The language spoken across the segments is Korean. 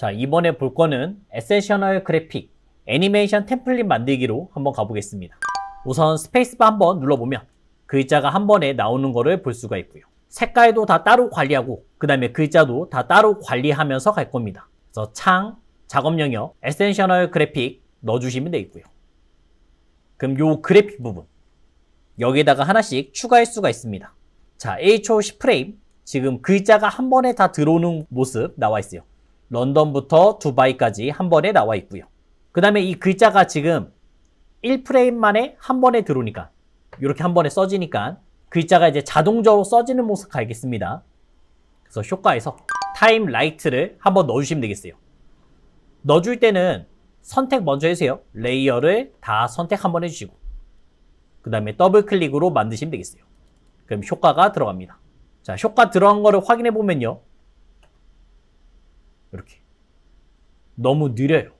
자, 이번에 볼 거는 에센셔널 그래픽 애니메이션 템플릿 만들기로 한번 가보겠습니다. 우선 스페이스바 한번 눌러보면 글자가 한 번에 나오는 거를 볼 수가 있고요. 색깔도 다 따로 관리하고 그 다음에 글자도 다 따로 관리하면서 갈 겁니다. 그래서 창, 작업 영역, 에센셔널 그래픽 넣어주시면 되겠고요. 그럼 요 그래픽 부분 여기에다가 하나씩 추가할 수가 있습니다. 자, HO 10프레임 지금 글자가 한 번에 다 들어오는 모습 나와 있어요. 런던부터 두바이까지 한 번에 나와 있고요. 그 다음에 이 글자가 지금 1프레임 만에 한 번에 들어오니까 이렇게 한 번에 써지니까 글자가 이제 자동적으로 써지는 모습 가겠습니다. 그래서 효과에서 타임 라이트를 한번 넣어주시면 되겠어요. 넣어줄 때는 선택 먼저 해주세요. 레이어를 다 선택 한번 해주시고 그 다음에 더블 클릭으로 만드시면 되겠어요. 그럼 효과가 들어갑니다. 자, 효과 들어간 거를 확인해 보면요. 이렇게 너무 느려요.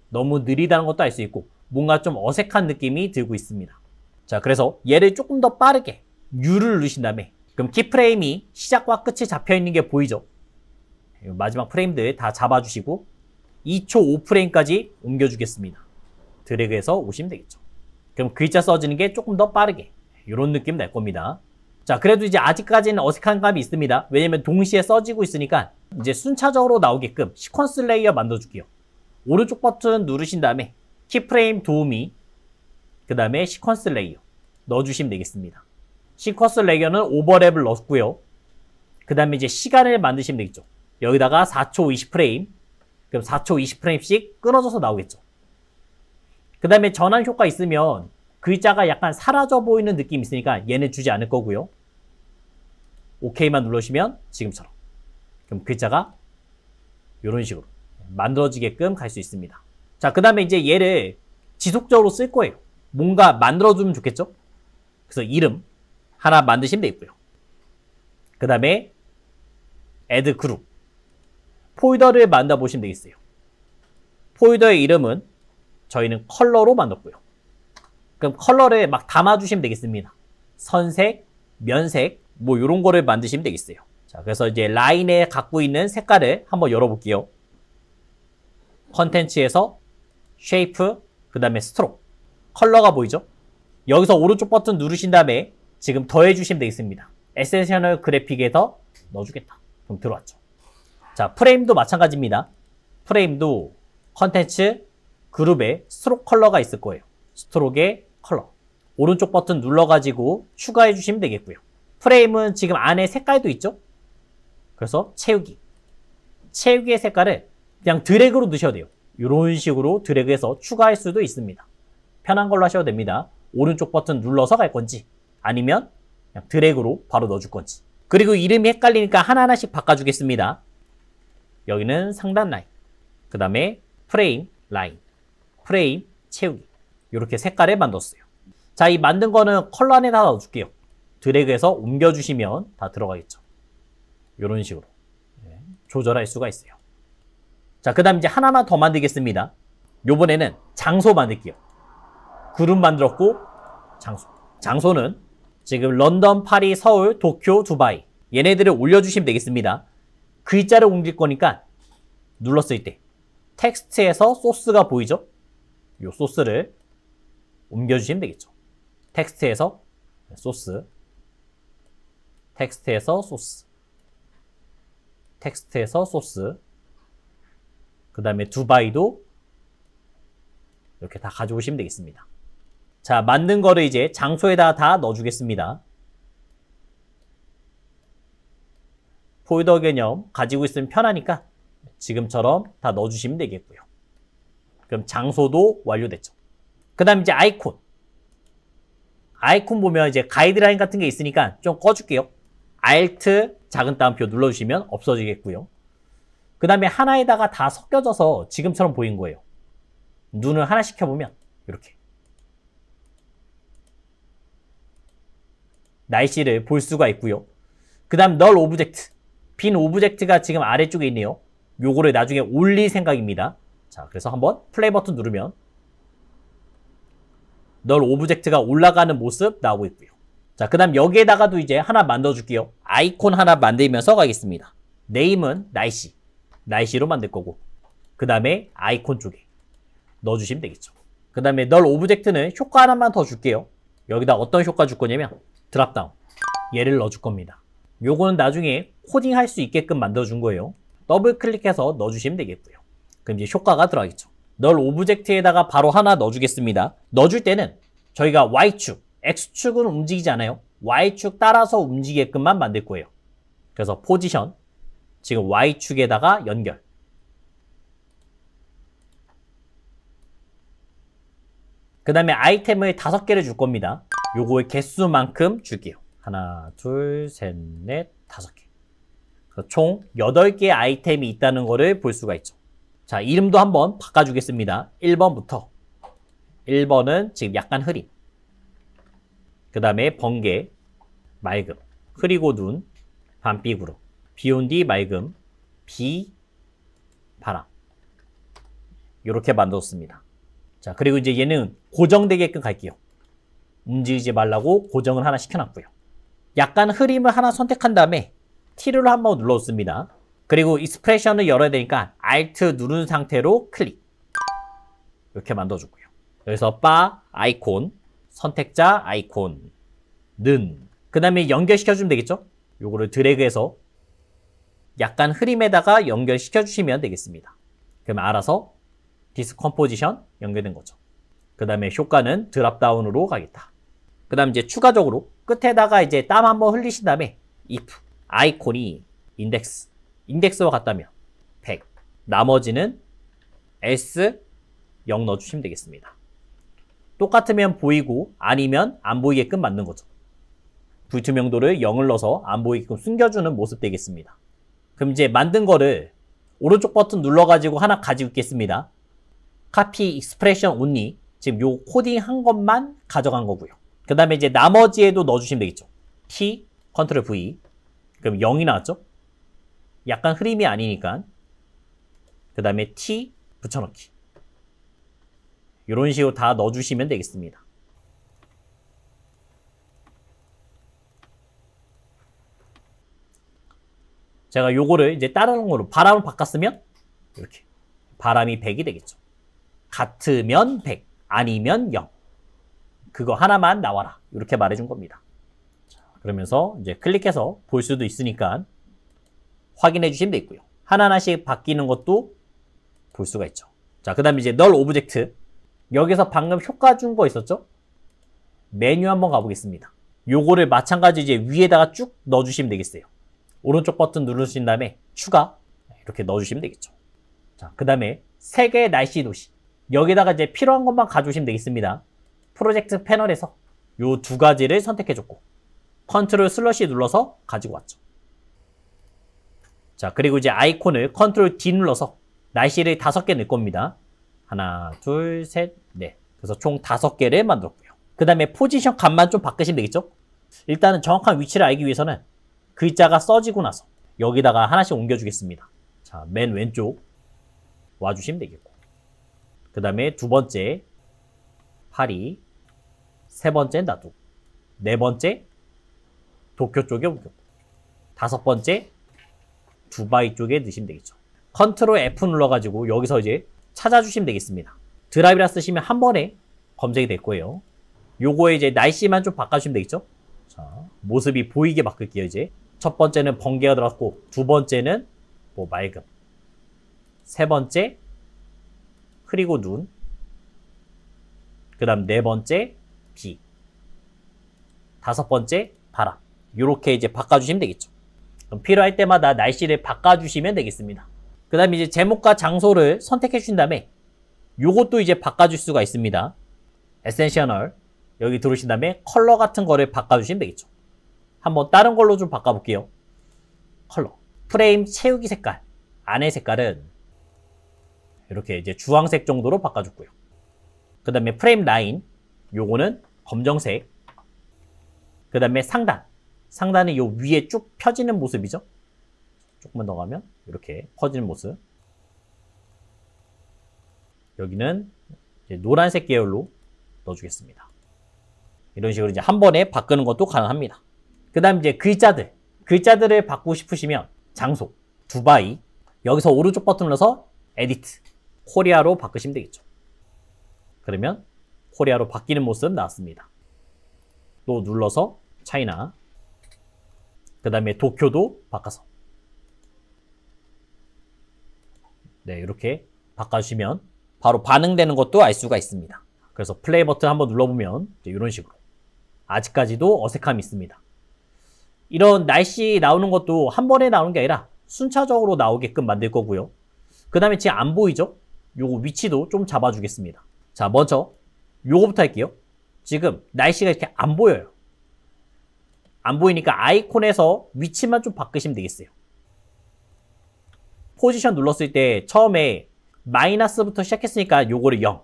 너무 느리다는 것도 알 수 있고 뭔가 좀 어색한 느낌이 들고 있습니다. 자, 그래서 얘를 조금 더 빠르게 U를 누르신 다음에 그럼 키프레임이 시작과 끝이 잡혀 있는 게 보이죠? 마지막 프레임들 다 잡아주시고 2초 5프레임까지 옮겨주겠습니다. 드래그해서 오시면 되겠죠. 그럼 글자 써지는 게 조금 더 빠르게 이런 느낌 날 겁니다. 자, 그래도 이제 아직까지는 어색한 감이 있습니다. 왜냐면 동시에 써지고 있으니까 이제 순차적으로 나오게끔 시퀀스 레이어 만들어줄게요. 오른쪽 버튼 누르신 다음에 키프레임 도우미 그 다음에 시퀀스 레이어 넣어주시면 되겠습니다. 시퀀스 레이어는 오버랩을 넣었고요. 그 다음에 이제 시간을 만드시면 되겠죠. 여기다가 4초 20프레임 그럼 4초 20프레임씩 끊어져서 나오겠죠. 그 다음에 전환 효과 있으면 글자가 약간 사라져 보이는 느낌이 있으니까 얘는 주지 않을 거고요. OK만 눌러주시면 지금처럼 그럼 글자가 이런 식으로 만들어지게끔 갈 수 있습니다. 자, 그 다음에 이제 얘를 지속적으로 쓸 거예요. 뭔가 만들어주면 좋겠죠? 그래서 이름 하나 만드시면 되겠고요. 그 다음에 add group 폴더를 만들어 보시면 되겠어요. 폴더의 이름은 저희는 컬러로 만들었고요. 그럼 컬러를 막 담아주시면 되겠습니다. 선색, 면색 뭐 이런 거를 만드시면 되겠어요. 자, 그래서 이제 라인에 갖고 있는 색깔을 한번 열어볼게요. 컨텐츠에서 쉐이프, 그 다음에 스트로크 컬러가 보이죠? 여기서 오른쪽 버튼 누르신 다음에 지금 더해주시면 되겠습니다. 에센셔널 그래픽에서 넣어주겠다. 그럼 들어왔죠. 자, 프레임도 마찬가지입니다. 프레임도 컨텐츠, 그룹에 스트로크 컬러가 있을 거예요. 스트로크의 컬러. 오른쪽 버튼 눌러가지고 추가해 주시면 되겠고요. 프레임은 지금 안에 색깔도 있죠? 그래서 채우기. 채우기의 색깔을 그냥 드래그로 넣으셔야 돼요. 이런 식으로 드래그해서 추가할 수도 있습니다. 편한 걸로 하셔도 됩니다. 오른쪽 버튼 눌러서 갈 건지 아니면 그냥 드래그로 바로 넣어줄 건지. 그리고 이름이 헷갈리니까 하나하나씩 바꿔주겠습니다. 여기는 상단 라인, 그 다음에 프레임 라인, 프레임 채우기 이렇게 색깔을 만들었어요. 자, 이 만든 거는 컬러 안에 다 넣어줄게요. 드래그해서 옮겨주시면 다 들어가겠죠. 이런 식으로 조절할 수가 있어요. 자, 그 다음 이제 하나만 더 만들겠습니다. 요번에는 장소 만들게요. 그룹 만들었고 장소. 장소는 지금 런던, 파리, 서울, 도쿄, 두바이 얘네들을 올려주시면 되겠습니다. 글자를 옮길 거니까 눌렀을 때 텍스트에서 소스가 보이죠? 이 소스를 옮겨주시면 되겠죠. 텍스트에서 소스, 텍스트에서 소스, 텍스트에서 소스, 그 다음에 두바이도 이렇게 다 가져오시면 되겠습니다. 자, 만든 거를 이제 장소에다 다 넣어주겠습니다. 폴더 개념 가지고 있으면 편하니까 지금처럼 다 넣어주시면 되겠고요. 그럼 장소도 완료됐죠. 그 다음 이제 아이콘. 아이콘 보면 이제 가이드라인 같은 게 있으니까 좀 꺼줄게요. Alt 작은 따옴표 눌러주시면 없어지겠고요. 그 다음에 하나에다가 다 섞여져서 지금처럼 보인 거예요. 눈을 하나 시켜보면 이렇게 날씨를 볼 수가 있고요. 그 다음 널 오브젝트. 빈 오브젝트가 지금 아래쪽에 있네요. 요거를 나중에 올릴 생각입니다. 자, 그래서 한번 플레이 버튼 누르면 널 오브젝트가 올라가는 모습 나오고 있고요. 자, 그 다음 여기에다가도 이제 하나 만들어줄게요. 아이콘 하나 만들면서 가겠습니다. 네임은 날씨. 날씨로 만들 거고, 그 다음에 아이콘 쪽에 넣어주시면 되겠죠. 그 다음에 널 오브젝트는 효과 하나만 더 줄게요. 여기다 어떤 효과 줄 거냐면 드랍다운, 얘를 넣어줄 겁니다. 요거는 나중에 코딩할 수 있게끔 만들어준 거예요. 더블 클릭해서 넣어주시면 되겠고요. 그럼 이제 효과가 들어가겠죠. 널 오브젝트에다가 바로 하나 넣어주겠습니다. 넣어줄 때는 저희가 Y축, X축은 움직이지 않아요. Y축 따라서 움직이게끔만 만들 거예요. 그래서 포지션, 지금 Y축에다가 연결. 그 다음에 아이템을 5개를 줄 겁니다. 요거의 개수만큼 줄게요. 하나, 둘, 셋, 넷, 5개. 총 8개의 아이템이 있다는 거를 볼 수가 있죠. 자, 이름도 한번 바꿔주겠습니다. 1번부터. 1번은 지금 약간 흐림. 그 다음에 번개, 맑음. 흐리고 눈, 밤비구름. 비 온 뒤 맑음, 비, 바람. 이렇게 만들었습니다. 자, 그리고 이제 얘는 고정되게끔 갈게요. 움직이지 말라고 고정을 하나 시켜놨고요. 약간 흐림을 하나 선택한 다음에 T를 한번 눌러줬습니다. 그리고 익스프레션을 열어야 되니까 Alt 누른 상태로 클릭. 이렇게 만들어주고요. 여기서 바, 아이콘, 선택자, 아이콘, 는. 그 다음에 연결시켜주면 되겠죠? 요거를 드래그해서 약간 흐림에다가 연결시켜주시면 되겠습니다. 그러면 알아서 디스컴포지션 연결된 거죠. 그 다음에 효과는 드랍다운으로 가겠다. 그 다음 이제 추가적으로 끝에다가 이제 땀 한번 흘리신 다음에 if 아이콘이 인덱스와 같다면 100, 나머지는 s 0 넣어주시면 되겠습니다. 똑같으면 보이고 아니면 안 보이게끔 만든 거죠. 불투명도를 0을 넣어서 안 보이게끔 숨겨주는 모습 되겠습니다. 그럼 이제 만든 거를 오른쪽 버튼 눌러가지고 하나 가지고 있겠습니다. Copy Expression Only. 지금 요 코딩 한 것만 가져간 거고요. 그 다음에 이제 나머지에도 넣어주시면 되겠죠. T, Ctrl V. 그럼 0이 나왔죠? 약간 흐림이 아니니까. 그 다음에 T 붙여넣기. 이런 식으로 다 넣어주시면 되겠습니다. 제가 요거를 이제 다른 거로 바람을 바꿨으면 이렇게 바람이 100이 되겠죠. 같으면 100, 아니면 0. 그거 하나만 나와라. 이렇게 말해준 겁니다. 자, 그러면서 이제 클릭해서 볼 수도 있으니까 확인해 주시면 되고요. 하나하나씩 바뀌는 것도 볼 수가 있죠. 자, 그 다음에 이제 널 오브젝트. 여기서 방금 효과 준 거 있었죠? 메뉴 한번 가보겠습니다. 요거를 마찬가지 이제 위에다가 쭉 넣어주시면 되겠어요. 오른쪽 버튼 누르신 다음에 추가 이렇게 넣어주시면 되겠죠. 자, 그 다음에 세계의 날씨 도시. 여기다가 이제 필요한 것만 가져오시면 되겠습니다. 프로젝트 패널에서 요 두 가지를 선택해줬고 컨트롤 슬러시 눌러서 가지고 왔죠. 자, 그리고 이제 아이콘을 컨트롤 D 눌러서 날씨를 5개 넣을 겁니다. 하나, 둘, 셋, 넷. 그래서 총 5개를 만들었고요. 그 다음에 포지션 값만 좀 바꾸시면 되겠죠? 일단은 정확한 위치를 알기 위해서는 글자가 써지고 나서 여기다가 하나씩 옮겨주겠습니다. 자, 맨 왼쪽 와주시면 되겠고. 그 다음에 두 번째, 파리. 세 번째, 놔두고. 네 번째, 도쿄 쪽에 옮겼고. 5번째, 두바이 쪽에 넣으시면 되겠죠. 컨트롤 F 눌러가지고 여기서 이제 찾아주시면 되겠습니다. 드라이브라 쓰시면 한 번에 검색이 될 거예요. 요거에 이제 날씨만 좀 바꿔주시면 되겠죠. 자, 모습이 보이게 바꿀게요, 이제. 첫 번째는 번개가 들어갔고, 두 번째는 뭐 맑음. 세 번째, 흐리고 눈. 그 다음 네 번째, 비. 5번째, 바람. 요렇게 이제 바꿔주시면 되겠죠. 그럼 필요할 때마다 날씨를 바꿔주시면 되겠습니다. 그 다음에 이제 제목과 장소를 선택해 주신 다음에 요것도 이제 바꿔줄 수가 있습니다. 에센셔널. 여기 들어오신 다음에 컬러 같은 거를 바꿔주시면 되겠죠. 한번 다른 걸로 좀 바꿔볼게요. 컬러. 프레임 채우기 색깔. 안의 색깔은 이렇게 이제 주황색 정도로 바꿔줬고요. 그 다음에 프레임 라인. 요거는 검정색. 그 다음에 상단. 상단은 요 위에 쭉 펴지는 모습이죠. 조금만 더 가면 이렇게 퍼지는 모습. 여기는 이제 노란색 계열로 넣어주겠습니다. 이런 식으로 이제 한 번에 바꾸는 것도 가능합니다. 그 다음 이제 글자들. 글자들을 바꾸고 싶으시면 장소, 두바이, 여기서 오른쪽 버튼 눌러서 에디트, 코리아로 바꾸시면 되겠죠. 그러면 코리아로 바뀌는 모습 나왔습니다. 또 눌러서 차이나, 그 다음에 도쿄도 바꿔서. 네, 이렇게 바꿔주시면 바로 반응되는 것도 알 수가 있습니다. 그래서 플레이 버튼 한번 눌러보면 이런 식으로 아직까지도 어색함이 있습니다. 이런 날씨 나오는 것도 한 번에 나오는 게 아니라 순차적으로 나오게끔 만들 거고요. 그 다음에 지금 안 보이죠? 요거 위치도 좀 잡아주겠습니다. 자, 먼저 요거부터 할게요. 지금 날씨가 이렇게 안 보여요. 안 보이니까 아이콘에서 위치만 좀 바꾸시면 되겠어요. 포지션 눌렀을 때 처음에 마이너스부터 시작했으니까 요거를 0.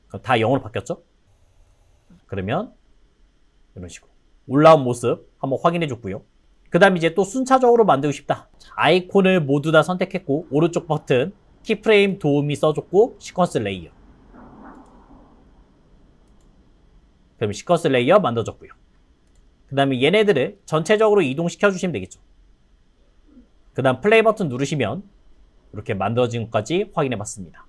그럼 다 0으로 바뀌었죠? 그러면 이런 식으로 올라온 모습 한번 확인해 줬고요. 그 다음 이제 또 순차적으로 만들고 싶다. 자, 아이콘을 모두 다 선택했고 오른쪽 버튼 키프레임 도우미 써줬고 시퀀스 레이어. 그럼 시퀀스 레이어 만들어줬고요. 그 다음에 얘네들을 전체적으로 이동시켜 주시면 되겠죠. 그 다음 플레이 버튼 누르시면 이렇게 만들어진 것까지 확인해 봤습니다.